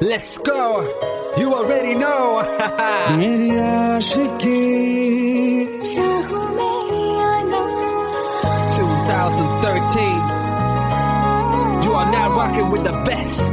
Let's go. You already know. मेरी आशिकी 2013. You are now rocking with the best.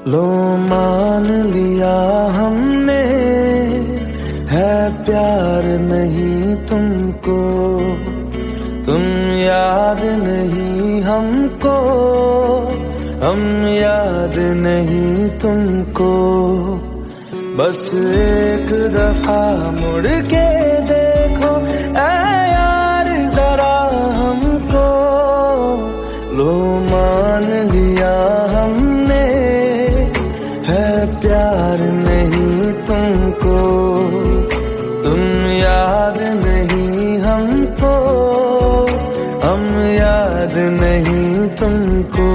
लो मान लिया हमने, है प्यार नहीं तुमको, तुम याद नहीं हमको, हम याद नहीं तुमको। बस एक दफा मुड़ के देखो ऐ यार जरा हमको, लो मान लिया हमने, है प्यार नहीं तुमको, तुम याद नहीं हमको, हम याद नहीं तुमको।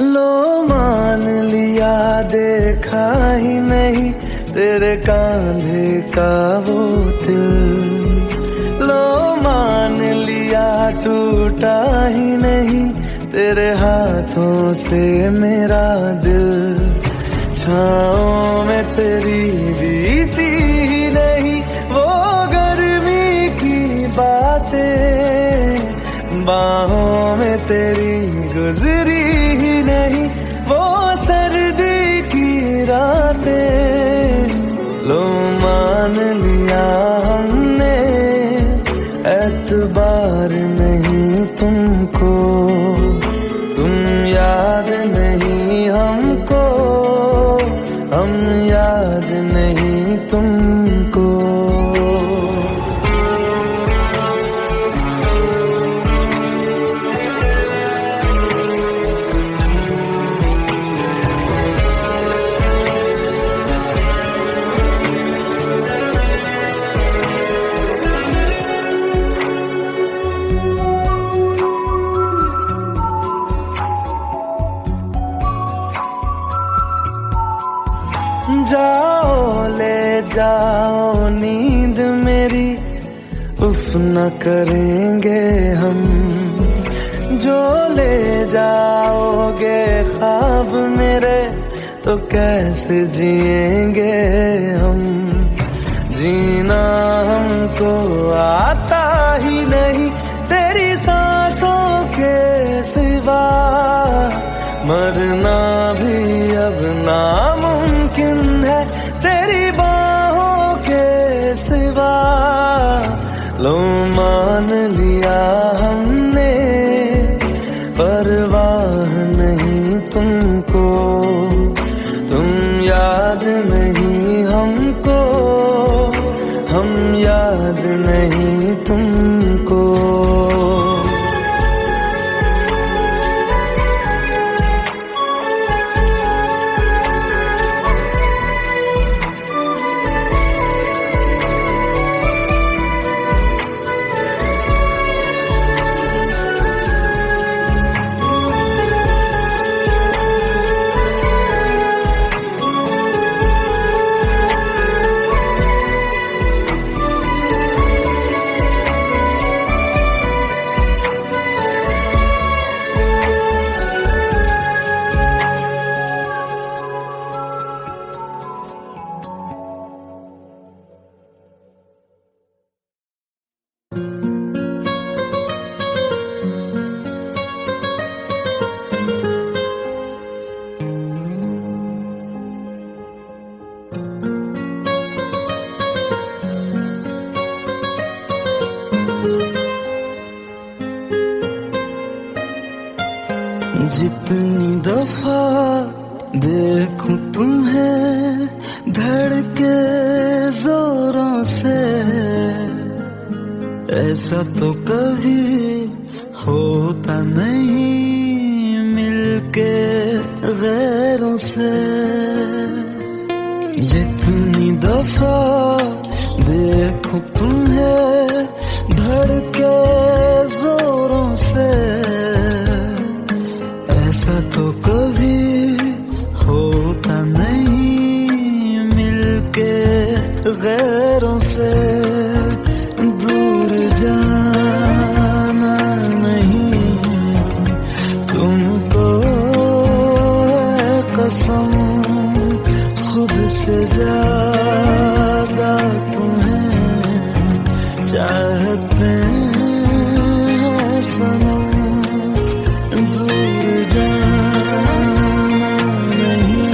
लो मान लिया देखा ही नहीं तेरे कांधे का वो दिल, लो मान लिया टूटा ही नहीं तेरे हाथों से मेरा दिल। छाँव में तेरी बीती ही नहीं वो गर्मी की बातें, बाहों में तेरी गुजरी ही नहीं वो सर्दी की रातें। लो मान लिया हमने, एतबार नहीं तुमको, तुम याद नहीं हमको, हम याद नहीं तुमको। जाओ ले जाओ नींद मेरी, उफ न करेंगे हम, जो ले जाओगे ख्वाब मेरे तो कैसे जिएंगे हम। जीना हमको आता ही नहीं तेरी सांसों के सिवा, मरना भी अब नामुमकिन है तेरी बाहों के सिवा। लो मान लिया हमने, परवाह नहीं तुमको, तुम याद नहीं हमको, हम याद नहीं तुमको। जितनी दफा देखूं तुम्हें धड़के जोरों से, ऐसा तो कभी होता नहीं मिलके गैरों से। जितनी दफा देखूं देखूं तुम्हें धड़के जोरों से, ऐसा तो कभी होता नहीं मिलके गैरों से। दूर जाना नहीं तुमको है कसम, खुद से ज्यादा तुम्हें चाहते हैं सनम। दूर जाना नहीं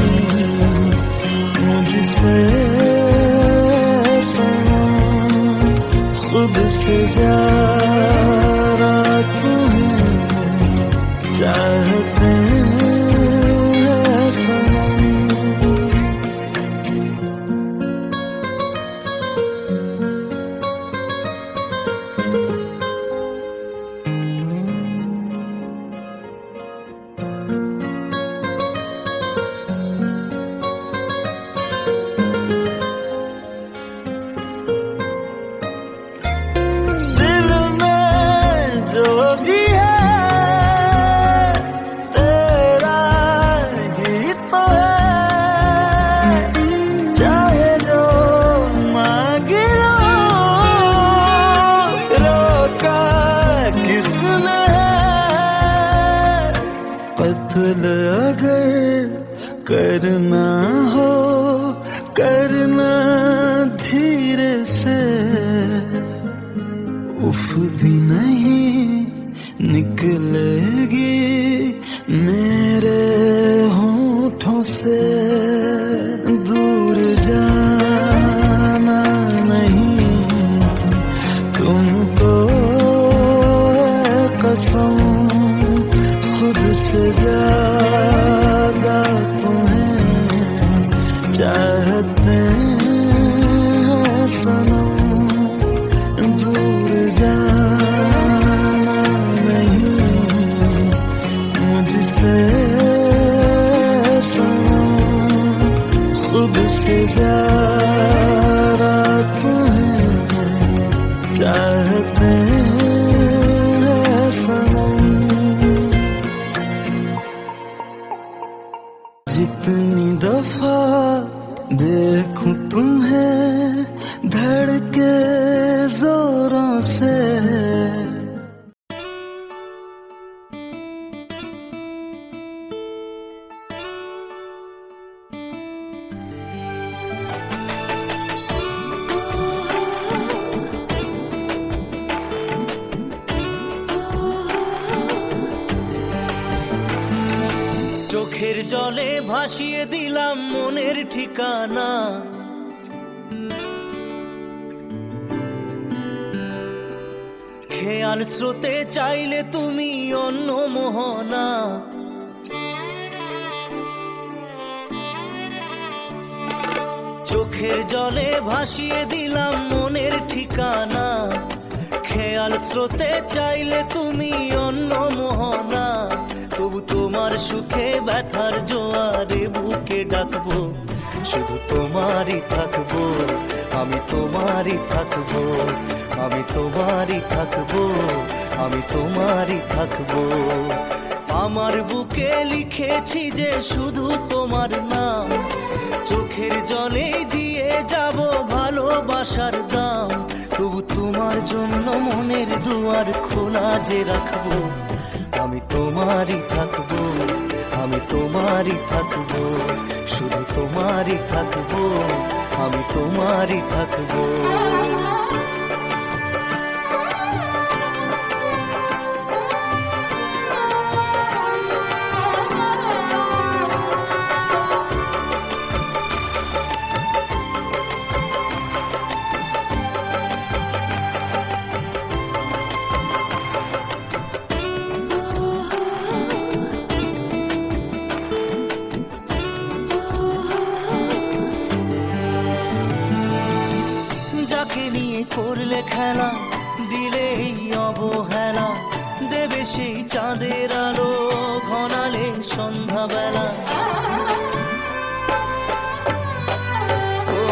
मुझसे सनम, खुद से ज्यादा तुम्हें चाहते हैं सनम। दिल में जो भी है तेरा ही तो है, चाहे जो मांग लो, रोका किसने है। कत्ल अगर करना हो करना धीरे से, उफ भी नहीं निकलेगी मेरे होठों से। दूर जाना नहीं तुमको है कसम, खुद से ज्यादा तुम्हें चाहते हैं सनम। दूर जाना नहीं मुझसे सनम, खुद से ज्यादा तुम्हें चाहते हैं सनम। जितनी दफा देखूं तुम्हें धड़के जोरों से, চোখের জলে ভাসিয়ে দিলাম মনের ঠিকানা, খেয়াল স্রোতে চাইলে তুমি অন্য মোহনা। চোখের জলে ভাসিয়ে দিলাম মনের ঠিকানা, খেয়াল স্রোতে চাইলে তুমি অন্য মোহনা। তবু তোমার সুখে ব্যথার জোয়ারে বুকে ডাকবো, শুধু তোমারই থাকবো, আমি তোমারই থাকবো, আমি তোমারই থাকবো, আমি তোমারই থাকবো। আমার বুকে লিখেছি যে শুধু তোমার নাম, চোখের জলে দিয়ে যাব ভালোবাসার দাম। তবু তোমার জন্য মনের দুয়ার খোলা যে রাখবো, আমি তোমারই থাকবো, আমি তোমারই থাকবো, শুধু তোমারই থাকবো, আমি তোমারই থাকবো। করলে খেলা দিলে এই অবহেলা, দেবে সেই চাঁদের আলো ঘনালে সন্ধ্যাবেলা।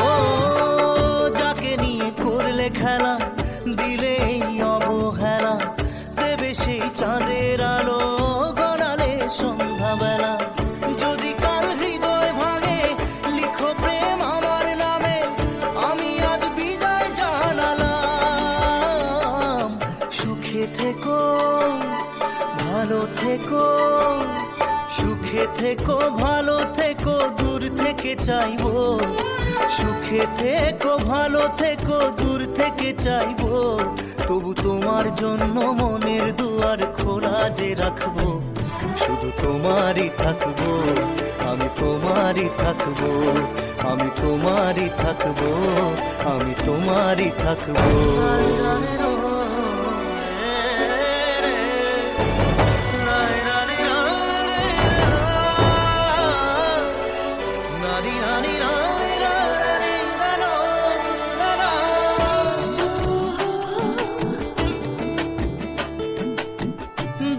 ও যাকে নিয়ে করলে থেকো, ভালো থেকো, সুখে থেকো, ভালো থেকো, দূর থেকে চাইবো। সুখে থেকো, ভালো থেকো, দূর থেকে চাইবো। তবু তোমার জন্য মনের দুয়ার খোলা যে রাখবো। শুধু তোমারই থাকবো, আমি তোমারই থাকবো, আমি তোমারই থাকবো, আমি তোমারই থাকবো।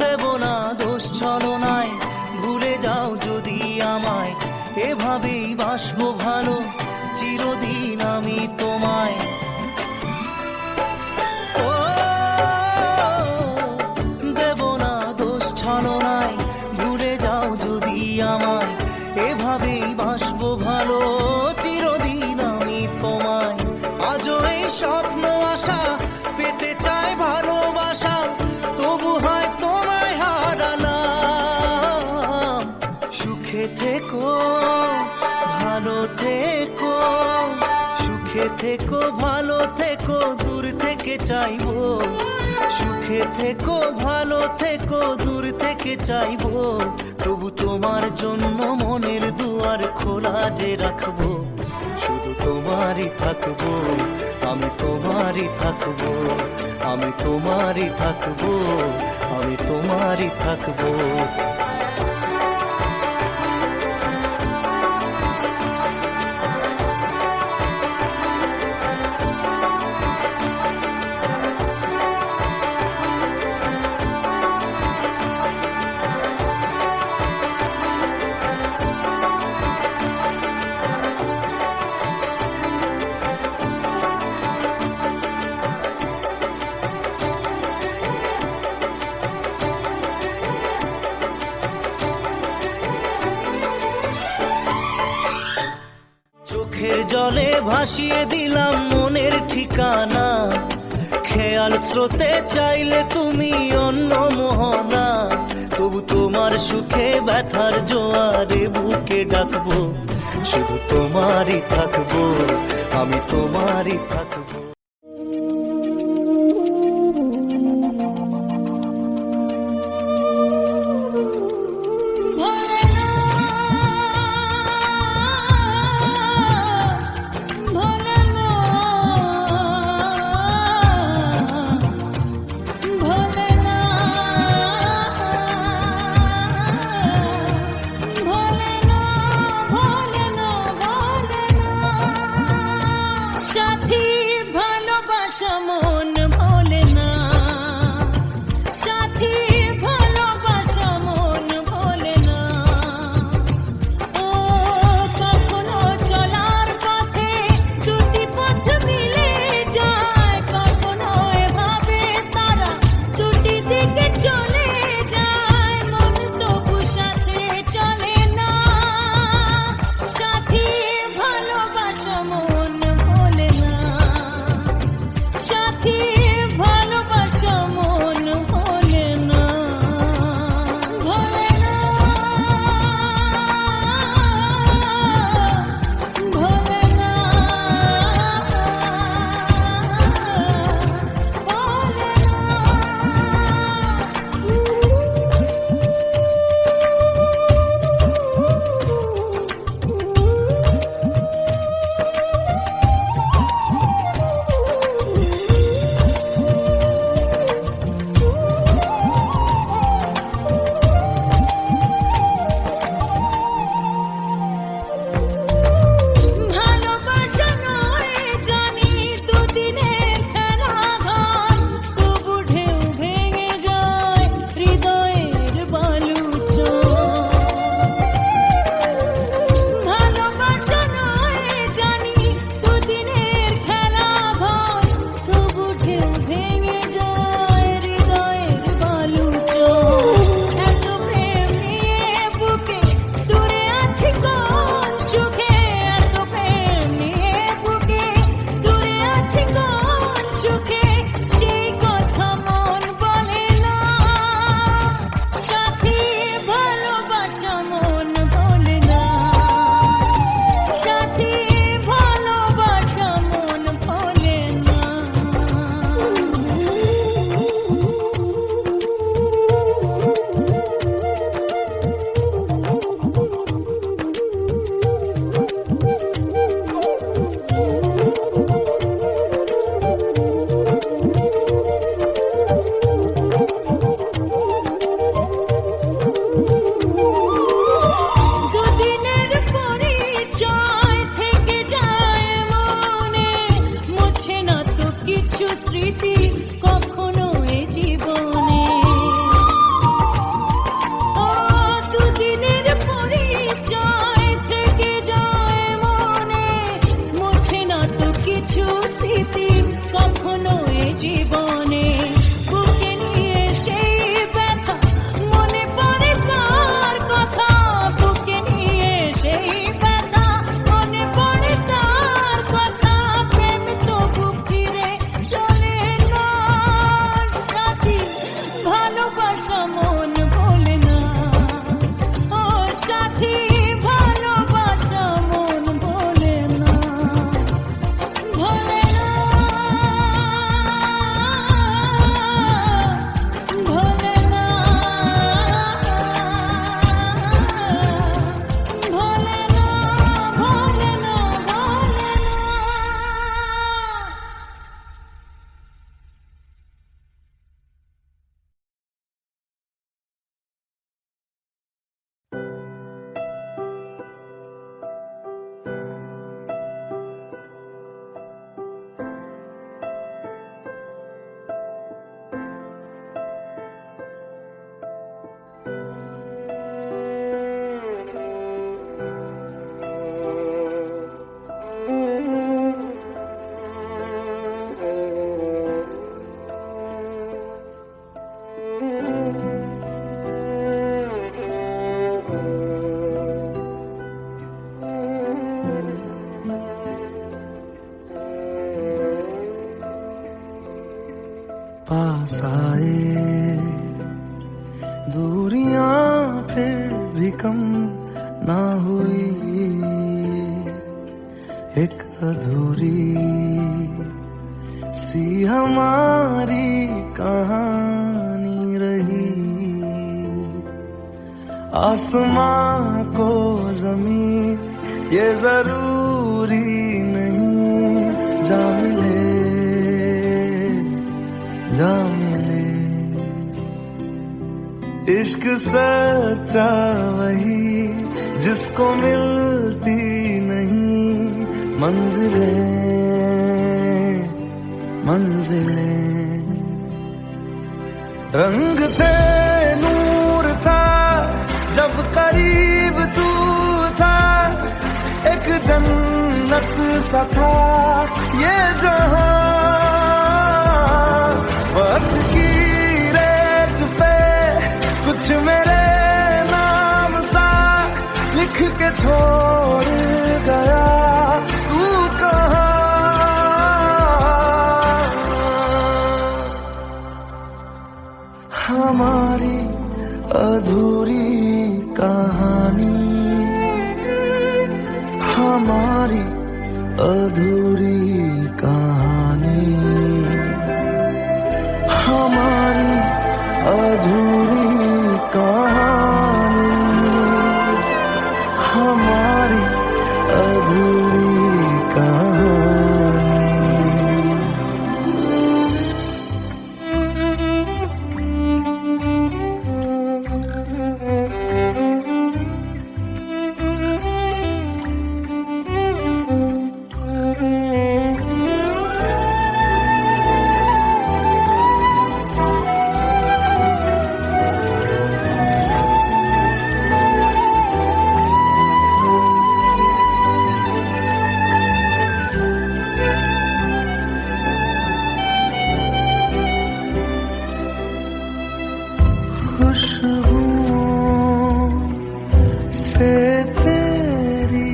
দেব না দোষ ছলনায়, ভুলে যাও যদি আমায়। এভাবেই বাসবো ভালো চিরদিন আমি তোমায়। ও দেব না দোষ ছলনায়, ভুলে যাও যদি আমায়। এভাবেই বাসবো ভালো চিরদিন আমি তোমায়। আজও এই স্বপ্ন আশা পেতে চাই ভালোবাসা, তবু হয় তোমায় হারালাম। সুখে থেকো, ভালো থেকো, সুখে থেকো, ভালো থেকো, দূর থেকে চাইবো। সুখে থেকো, ভালো থেকো, দূর থেকে চাইবো। তবু তোমার জন্য মনের দুয়ার খোলা যে রাখবো। শুধু তোমারই থাকবো, আমি তোমারই থাকবো, আমি তোমারই থাকবো, আমি তোমারই থাকবো। চোখের জলে ভাসিয়ে দিলাম মনের ঠিকানা। খেয়াল স্রোতে চাইলে তুমি অন্য মোহনা। তবু তোমার সুখে ব্যথার জোয়ারে বুকে ডাকবো। শুধু তোমারই থাকবো, আমি তোমারই থাকবো। সাথী पास आए, दूरियां फिर भी कम ना हुई, एक अधूरी सी हमारी कहानी रही। आसमां को जमीन ये जरूरी नहीं, जा मिले जा मिले। इश्क सच्चा वही जिसको मिलती नहीं मंजिलें मंजिलें। रंग थे नूर था जब करीब तू था, एक जन्नत सा था ये जहां। वक्त की रेत पे कुछ मेरे नाम सा लिख के छोड़ गया, तू कहाँ? हमारी अधूरी कहानी, हमारी अधूरी कहानी, हमारी अधूरी कहानी, हमारी अधूरी कहानी। खुशबुओं से तेरी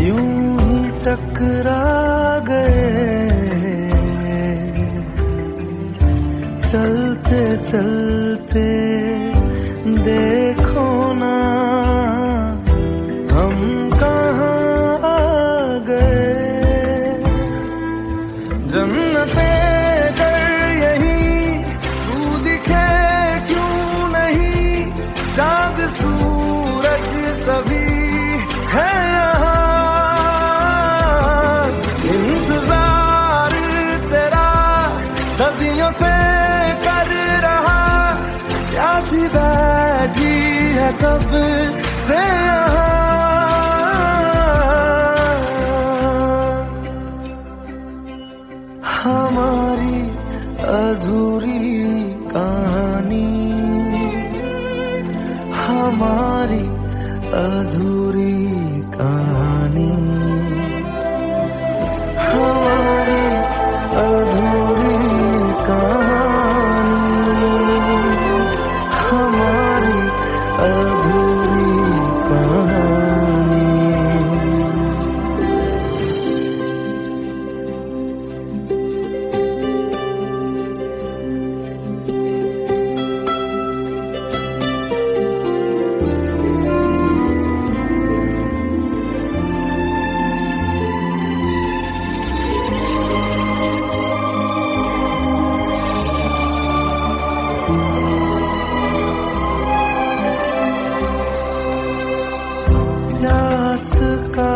यूं ही टकरा गए, चलते चलते देखो ना हम कहाँ आ गए। जन्नते चाँद सूरज सभी है यहाँ, इंतजार तेरा सदियों से कर रहा, प्यासी बैठी है कब से यहाँ। हमारी अधूरी कहानी, हमारी अधूरी कहानी, हमारी अधूरी कहानी, हमारी अधूरी कहानी। प्यास का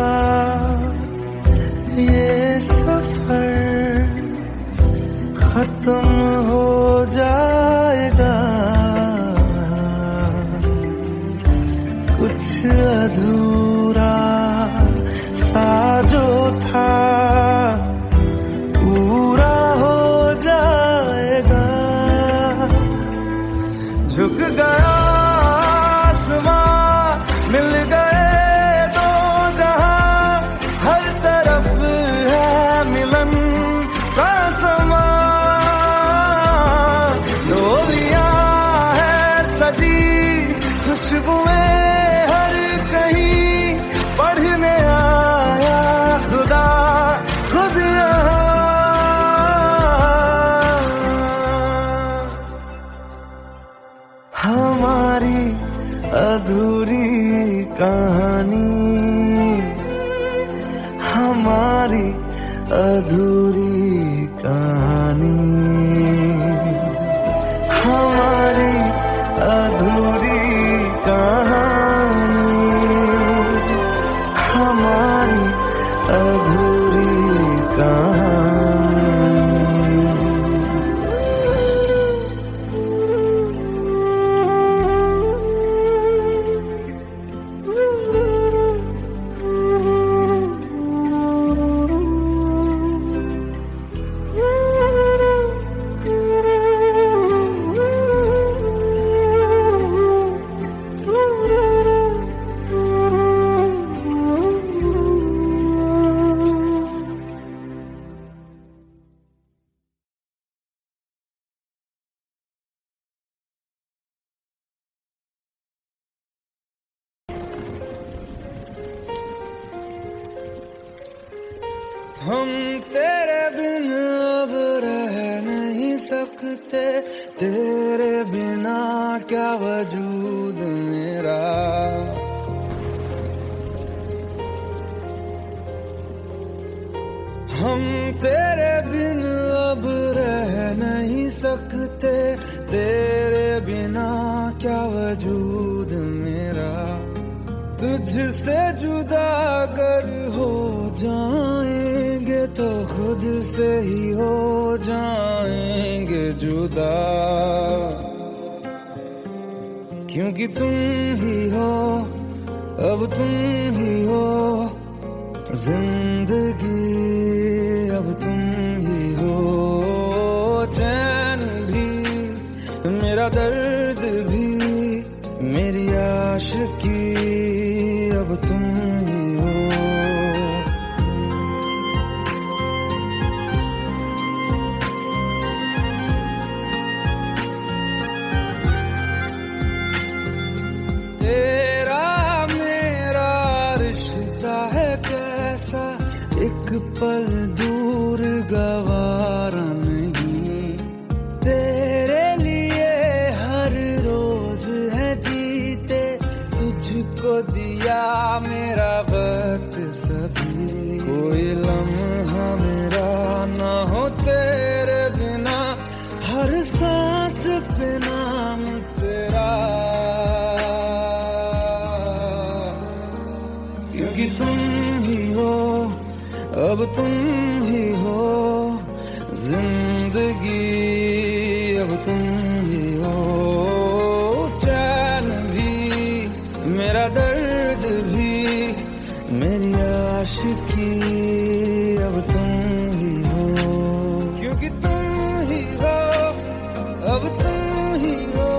ये सफर खत्म हो जाएगा, कुछ अधूरा सा जो था पूरा हो जाएगा। झुक गया आसमां, मिल गए दो जहां, हर तरफ है मिलन का समा। डोलियां है सजी खुशबुएं हर कहीं, अधूरी कहानी, हमारी अधूरी कहानी, हमारी अधूरी कहानी। हम तेरे बिन अब रह नहीं सकते, तेरे बिना क्या वजूद मेरा। हम तेरे बिन अब रह नहीं सकते, तेरे बिना क्या वजूद मेरा। तुझसे जुदा अगर हो जाएंगे तो खुद से ही हो जाएंगे जुदा, क्योंकि तुम ही हो, अब तुम ही हो जिंदगी, अब तुम ही हो चैन भी, मेरा दर्द भी, मेरी आशिकी, अब तुम ही हो। तेरा मेरा रिश्ता है कैसा, एक पल दूर गवारा नहीं। तेरे लिए हर रोज है जीते, तुझको दिया मेरा वक्त सभी। कोई लम्हा मेरा ना हो तेरे बिना, हर सांस पे नाम तेरा, क्योंकि तुम ही हो, अब तुम ही हो जिंदगी, अब तुम ही हो चैन भी, मेरा दर्द भी, मेरी आशिकी, अब तुम ही हो, क्योंकि तुम ही हो, अब तुम ही हो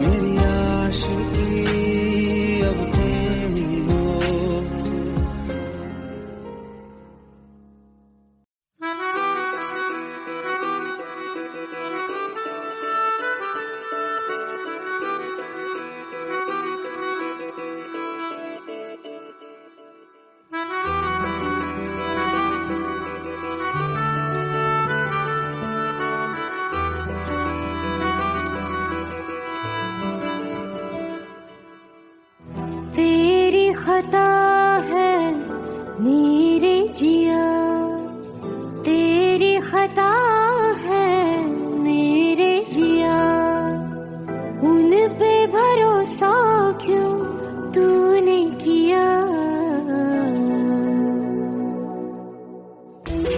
मेरी आशिकी, अब तुम ही हो। तेरी खता है मेरे जिया, तेरी खता है मेरे जिया, उन पे भरोसा क्यों तूने किया।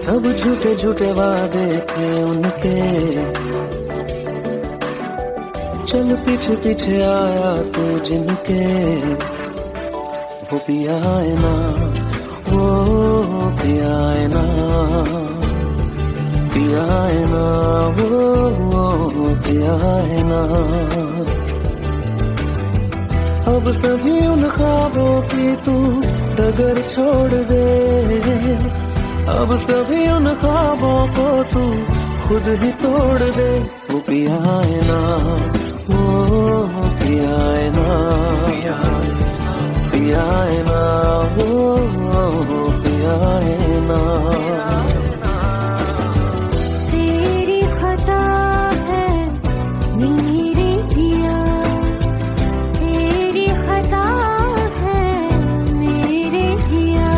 सब झूठे झूठे वादे थे उनके, चल पीछे पीछे आया तू जिनके। वो पिया है ना, वो पिया है ना, पिया है ना, वो पिया है ना। अब सभी उन ख्वाबों की तू डगर छोड़ दे, अब सभी उन ख्वाबों को तू खुद ही तोड़ दे। वो पिया है ना, वो पिया है ना, पिया है ना, वो पिया है ना। तेरी खता है मेरे जिया, तेरी खता है मेरे जिया।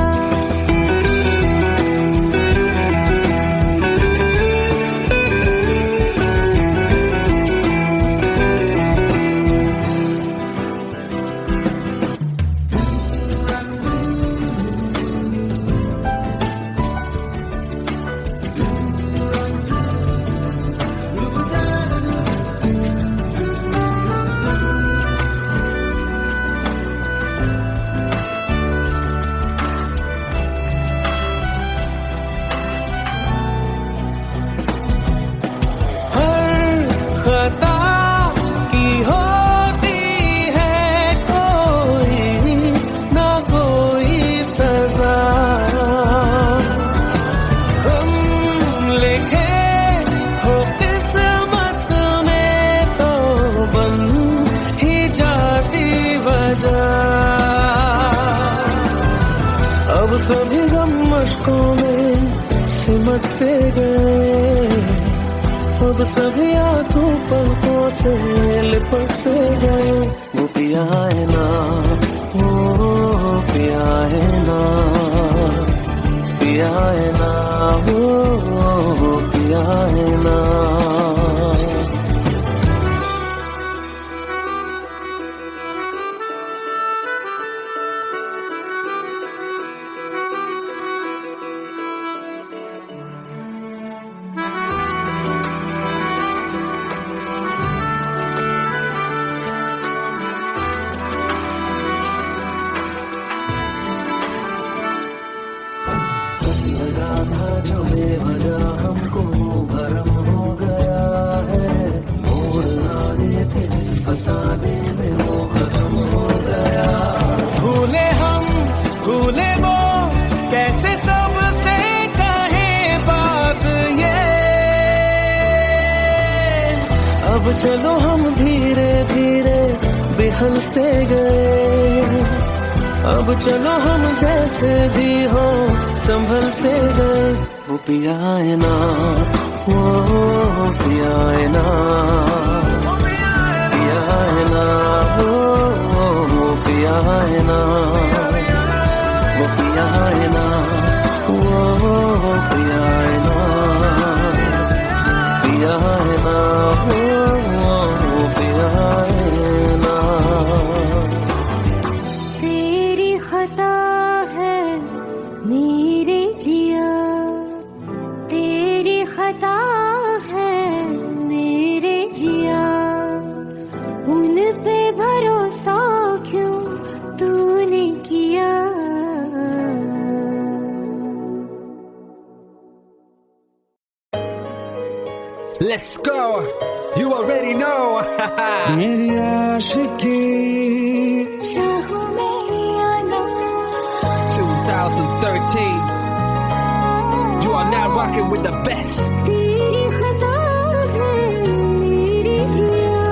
किस्मत से गए, अब सभी आंसू पलकों से लिपट से गए। वो पिया है ना, वो पिया है ना, पिया है ना, वो पिया है ना। लगा था जो बेवजह हमको भरम हो गया है, मोड़ आने थे जिस फसाने में वो खत्म हो गया। भूले हम भूले वो, कैसे सबसे कहे बात ये। अब चलो हम धीरे धीरे बेहल से गए, अब चलो हम जैसे भी हो संभल से गए। वो पिया है ना, वो पिया है ना, पिया है ना, वो पिया है ना, वो पिया है ना, वो पिया है ना, पिया है ना, वो पिया है ना। तेरी खता है मेरे जिया, तेरी खता है मेरे जिया, उन पे भरोसा क्यों तूने किया। Let's go. You already know. मेरी आशिकी चाहूं मैं आना, 2013. You are now rocking with the best. तेरी खता है मेरे जिया।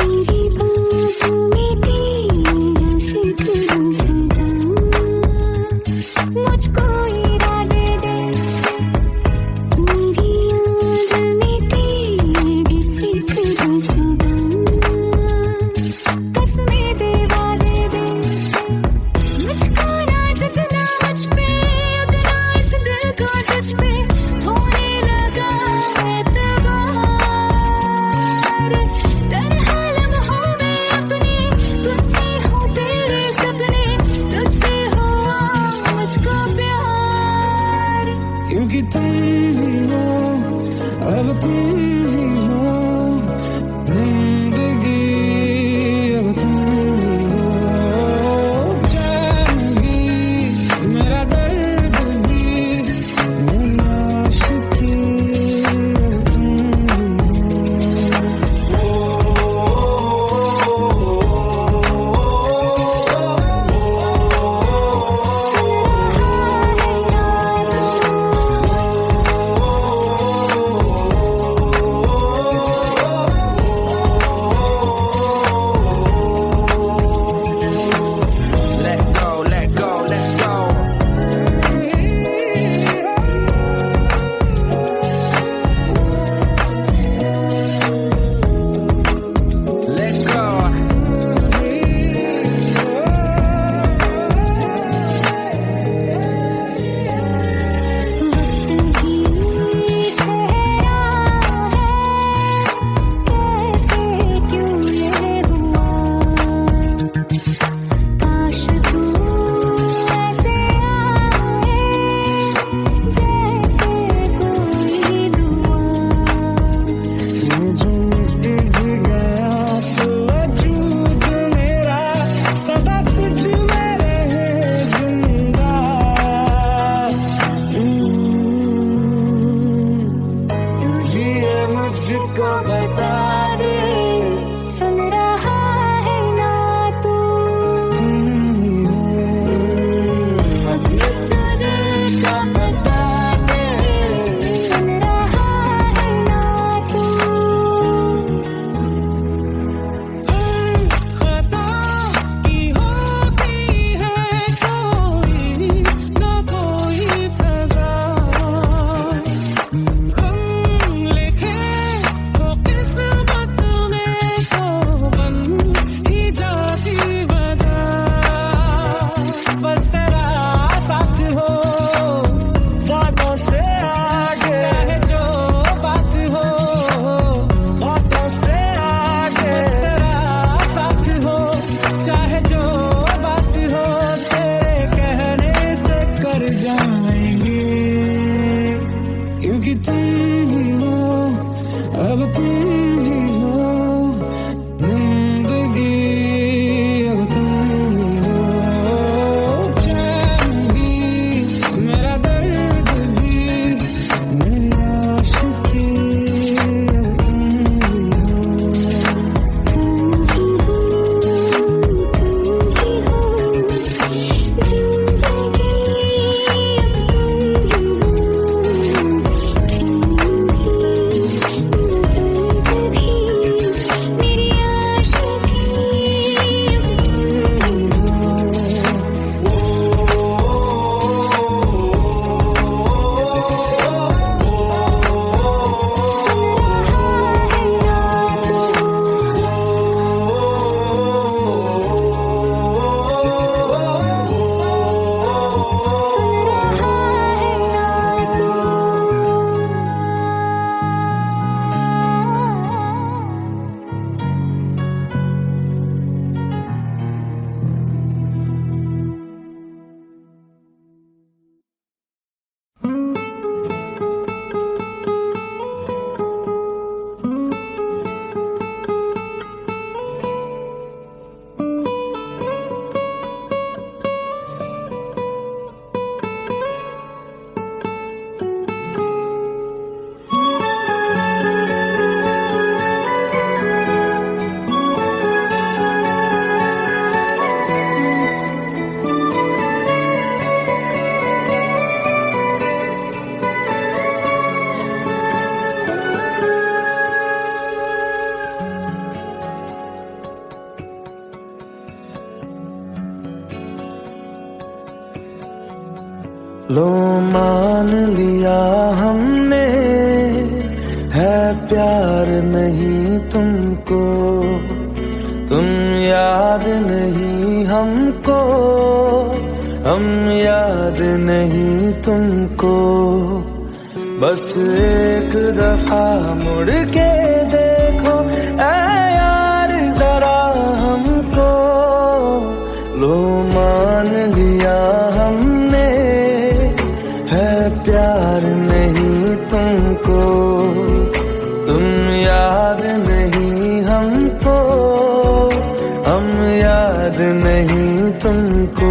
मेरी बाहों में तेरा फिक्र सदा, जो बात हो तेरे कहने से कर जाएंगे, क्योंकि तुम ही हो, अब तुम ही हो जिंदगी, अब तुम ही हो चैन भी, मेरा दर्द भी, मेरी आशिकी, अब तुम ही हो। लो मान लिया हमने है प्यार नहीं तुमको, तुम याद नहीं हमको, हम याद नहीं तुमको, बस एक दफा मुड़ के देखो ऐ यार जरा हमको। लो मान लिया हमने है प्यार नहीं तुमको, तुम याद नहीं हमको, हम याद नहीं तुमको।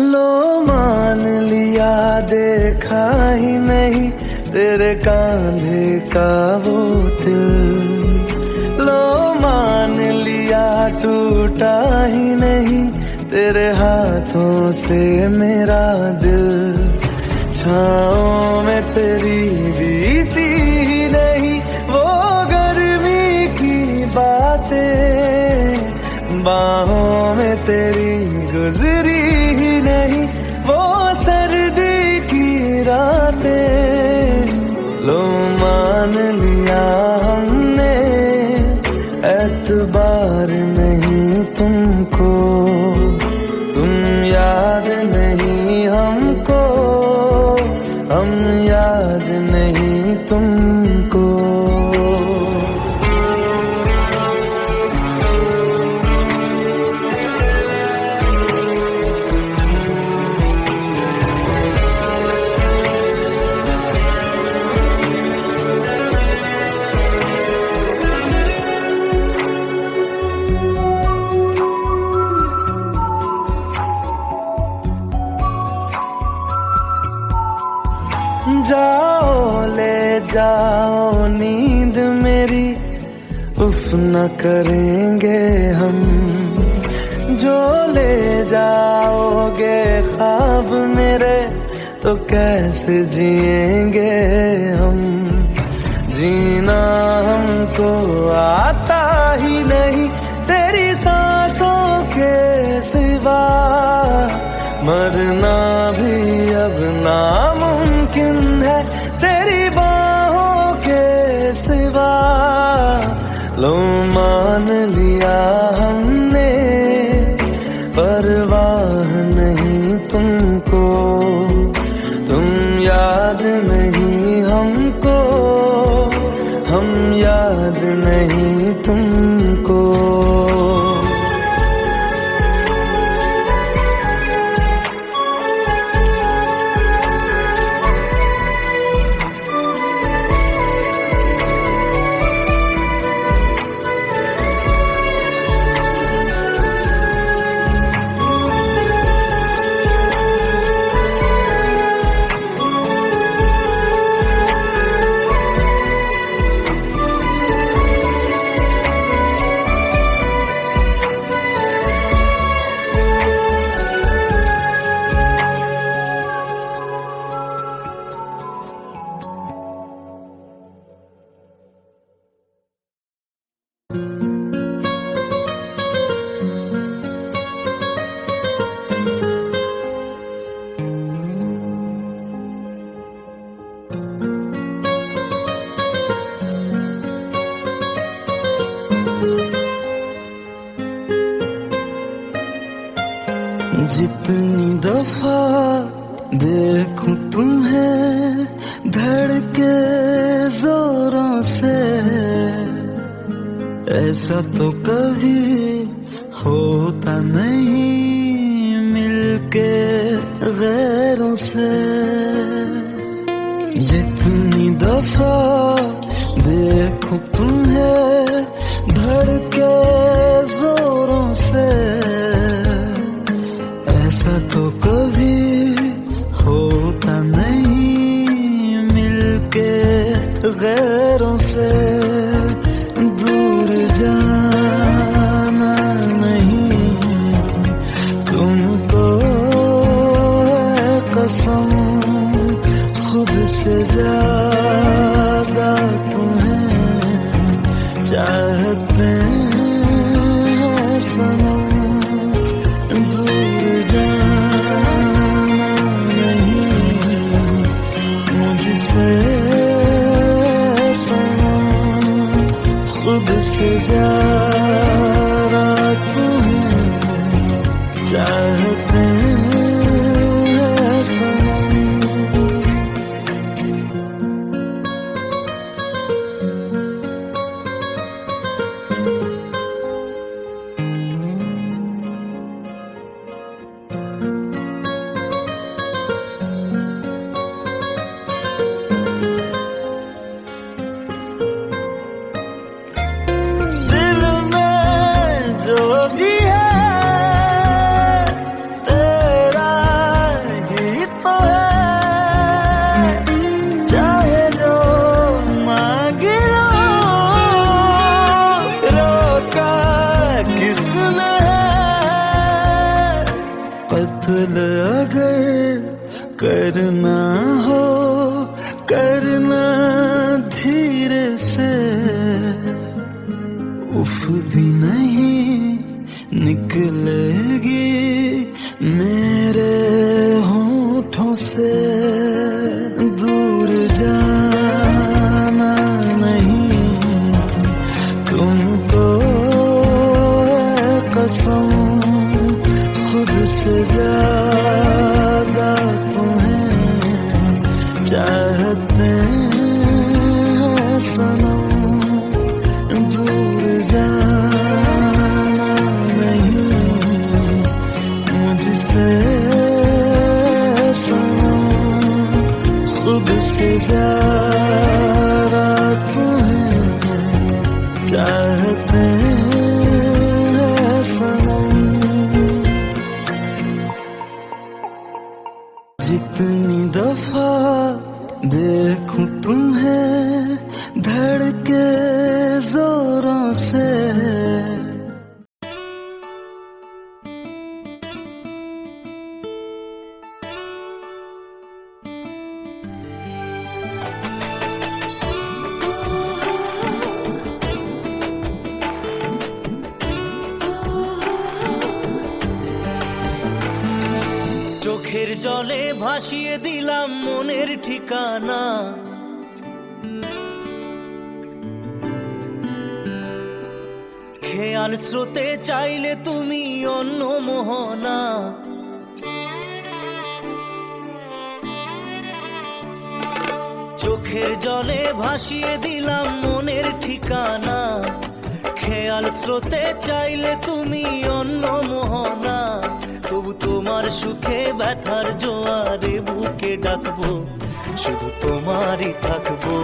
लो मान लिया देखा ही नहीं तेरे कांधे का वो दिल, लो मान लिया टूटा ही नहीं तेरे हाथों से मेरा दिल, छाँव में तेरी बीती ही नहीं वो गर्मी की बातें, बाहों में तेरी गुजरी ही नहीं वो सर्दी की रातें। लो मान लिया हमने एतबार नहीं तुमको, तुम याद नहीं हमको, हम याद नहीं तुमको। जाओ ले जाओ नींद मेरी, उफ न करेंगे हम, जो ले जाओगे ख्वाब मेरे तो कैसे जिएंगे हम, जीना हमको आता ही नहीं तेरी सांसों के सिवा, मरना भी अब नामुमकिन है तेरी बाहों के सिवा। लो मान लिया हमने परवाह नहीं तुमको, तुम याद नहीं हमको, हम याद नहीं तुमको। जितनी दफा देखूं तुम्हें धड़के जोरों से, ऐसा तो कभी होता नहीं मिलके गैरों से। जितनी दफा देखूं तुम्हें धड़के जोरों से, ऐसा तो कभी होता नहीं मिलके गैरों से। दूर जाना नहीं तुमको है कसम, खुद से ज्यादा तुम्हें चाहते हैं सनम। खुद से ज्यादा तुम्हें चाहते हैं सनम। कत्ल अगर करना हो करना धीरे से, उफ भी नहीं निकलेगी मेरे होठों से। दूर जाना नहीं तुमको है कसम, खुद से ज्यादा तुम्हें चाहते हैं सनम। दूर जाना नहीं मुझसे सनम, खुद से ज्यादा तुम्हें चाहते हैं सनम। जितनी दफा देखूं तुम्हें धड़के जोरों से, জলে ভাসিয়ে দিলাম মনের ঠিকানা। খেয়াল স্রোতে চাইলে তুমি অন্য মোহনা। চোখের জলে ভাসিয়ে দিলাম মনের ঠিকানা। খেয়াল স্রোতে চাইলে তুমি অন্য মোহনা। তবু তোমার সুখে ব্যথার জোয়ারে বুকে ডাকবো, শুধু তোমারই থাকবো,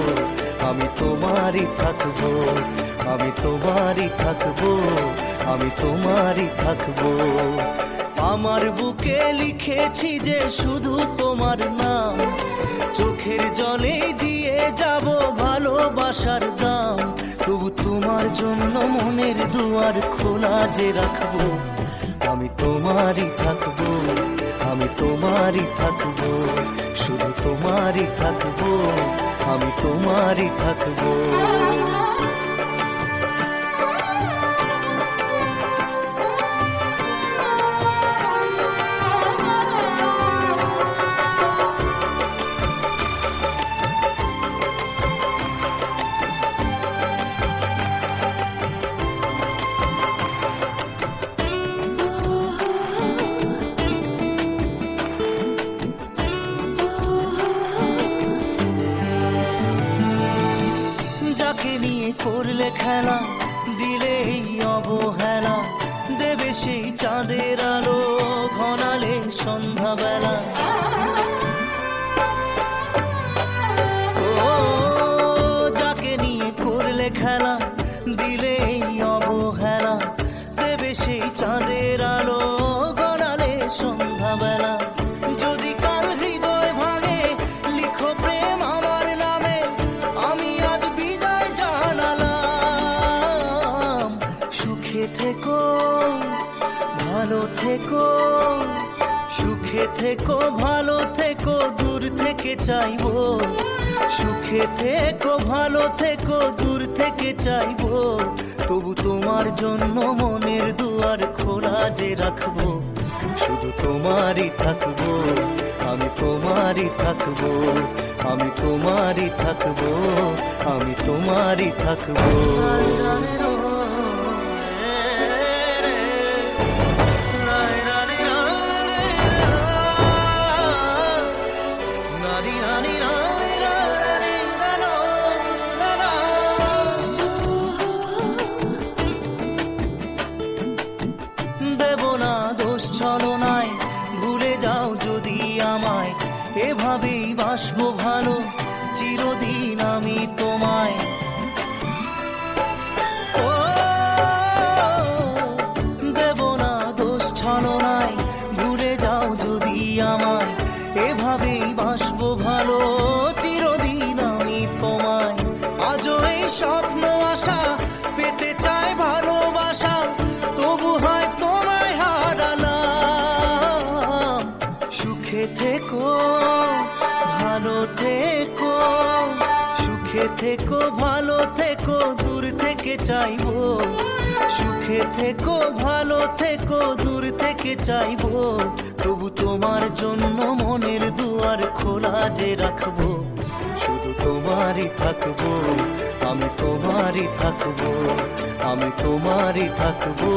আমি তোমারই থাকবো, আমি তোমারই থাকবো, আমি তোমারই থাকবো। আমার বুকে লিখেছি যে শুধু তোমার নাম, চোখের জলে দিয়ে যাব ভালোবাসার দাম। তবু তোমার জন্য মনের দুয়ার খোলা যে রাখবো, আমি তোমারই থাকবো, আমি তোমারই থাকবো, শুধু তোমারই থাকবো, আমি তোমারই থাকবো। যাকে নিয়ে করলে খেলা, দিলে এই অবহেলা, দেবে সেই চাঁদের আলো ঘনালে সন্ধ্যাবেলা। ও যাকে নিয়ে করলে খেলা, দিলে এই অবহেলা, দেবে সেই চাঁদের আলো ঘনালে সন্ধ্যাবেলা। যদি কাল হৃদয় ভাঙে লিখো প্রেম আমার নামে, আমি আজ বিদায় জানালাম। সুখে থেকো, ভালো থেকো, সুখে থেকো, ভালো থেকো, দূর থেকে চাইবো। সুখে থেকো, ভালো থেকো, দূর থেকে চাইবো। তবু তোমার জন্য মনের দুয়ার খোলা যে রাখবো, শুধু তোমারই থাকবো, আমি তোমারই থাকবো, আমি তোমারই থাকবো, আমি তোমারই থাকবো। দেব না দোষ ছলনায়, ভুলে যাও যদি আমায়, এভাবেই বাসবো ভালো চিরদিন আমি তোমায়। ও দেব না দোষ ছলনায়, ভুলে যাও যদি আমায়, এভাবেই বাসবো ভালো চিরদিন আমি তোমায়। আজও এই স্বপ্ন আশা পেতে চাই ভালোবাসা, তবু হয় তোমায় হারালাম। সুখে থেকো, ভালো থেকো, সুখে থেকো, ভালো থেকো, দূর থেকে চাইবো। সুখে থেকো, ভালো থেকো, দূর থেকে চাইবো। তবু তোমার জন্য মনের দুয়ার খোলা যে রাখবো, শুধু তোমারই থাকবো, আমি তোমারই থাকবো, আমি তোমারই থাকবো,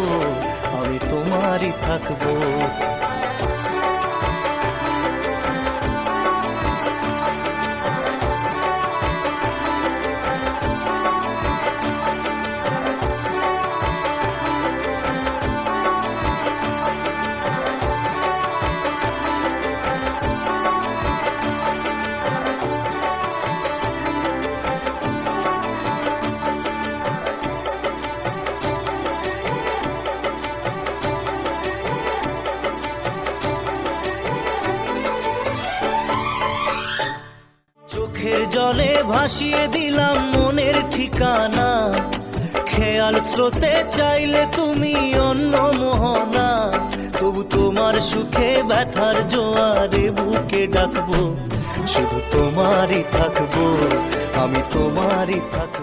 আমি তোমারই থাকবো। চোখের জলে ভাসিয়ে দিলাম মনের ঠিকানা। খেয়াল স্রোতে চাইলে তুমি অন্য মোহনা। তবু তোমার সুখে ব্যথার জোয়ারে বুকে ডাকবো, শুধু তোমারই থাকবো, আমি তোমারই থাকবো।